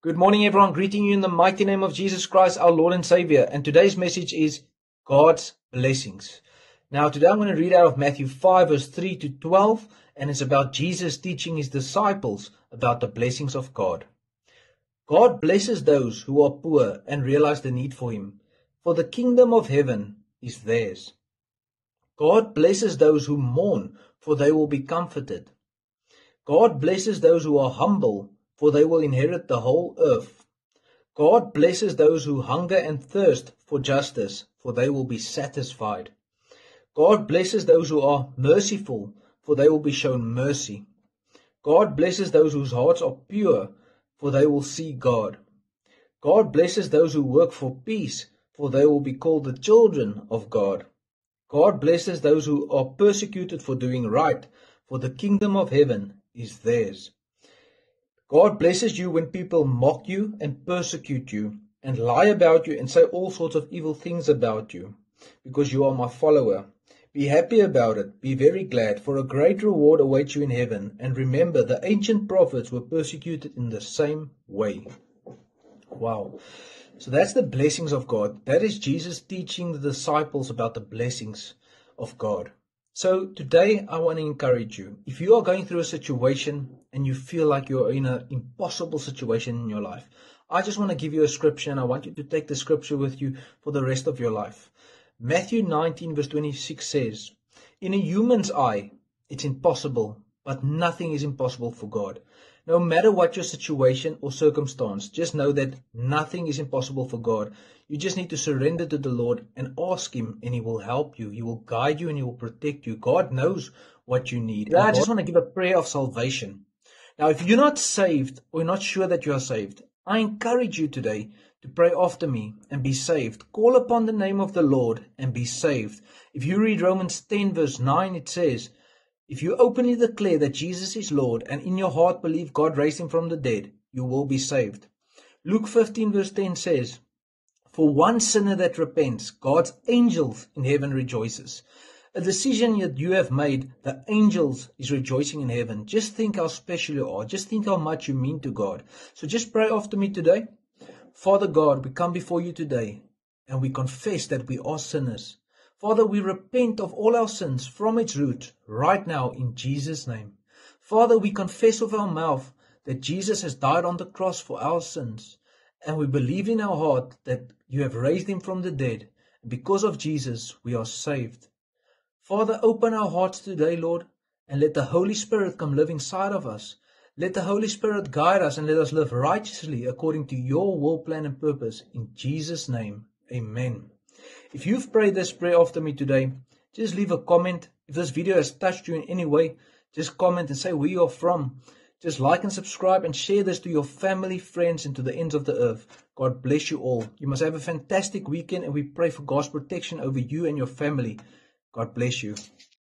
Good morning, everyone. Greeting you in the mighty name of Jesus Christ, our Lord and Savior. And today's message is God's blessings. Now, today I'm going to read out of Matthew 5, verse 3 to 12, and it's about Jesus teaching his disciples about the blessings of God. God blesses those who are poor and realize the need for him, for the kingdom of heaven is theirs. God blesses those who mourn, for they will be comforted. God blesses those who are humble, for they will inherit the whole earth. God blesses those who hunger and thirst for justice, for they will be satisfied. God blesses those who are merciful, for they will be shown mercy. God blesses those whose hearts are pure, for they will see God. God blesses those who work for peace, for they will be called the children of God. God blesses those who are persecuted for doing right, for the kingdom of heaven is theirs. God blesses you when people mock you and persecute you and lie about you and say all sorts of evil things about you, because you are my follower. Be happy about it. Be very glad, for a great reward awaits you in heaven. And remember, the ancient prophets were persecuted in the same way. Wow. So that's the blessings of God. That is Jesus teaching the disciples about the blessings of God. So today I want to encourage you. If you are going through a situation and you feel like you're in an impossible situation in your life, I just want to give you a scripture, and I want you to take the scripture with you for the rest of your life. Matthew 19 verse 26 says, "In a human's eye, it's impossible, but nothing is impossible for God." No matter what your situation or circumstance, just know that nothing is impossible for God. You just need to surrender to the Lord and ask him, and he will help you. He will guide you and he will protect you. God knows what you need. I just want to give a prayer of salvation. Now, if you're not saved or you're not sure that you are saved, I encourage you today to pray after me and be saved. Call upon the name of the Lord and be saved. If you read Romans 10 verse 9, it says, "If you openly declare that Jesus is Lord and in your heart believe God raised him from the dead, you will be saved." Luke 15 verse 10 says, "For one sinner that repents, God's angels in heaven rejoices." A decision that you have made, the angels is rejoicing in heaven. Just think how special you are. Just think how much you mean to God. So just pray after me today. Father God, we come before you today and we confess that we are sinners. Father, we repent of all our sins from its root right now in Jesus' name. Father, we confess with our mouth that Jesus has died on the cross for our sins, and we believe in our heart that you have raised him from the dead. And because of Jesus, we are saved. Father, open our hearts today, Lord, and let the Holy Spirit come live inside of us. Let the Holy Spirit guide us and let us live righteously according to your will, plan, and purpose. In Jesus' name, amen. If you've prayed this prayer after me today, just leave a comment. If this video has touched you in any way, just comment and say where you're from. Just like and subscribe and share this to your family, friends, and to the ends of the earth. God bless you all. You must have a fantastic weekend, and we pray for God's protection over you and your family. God bless you.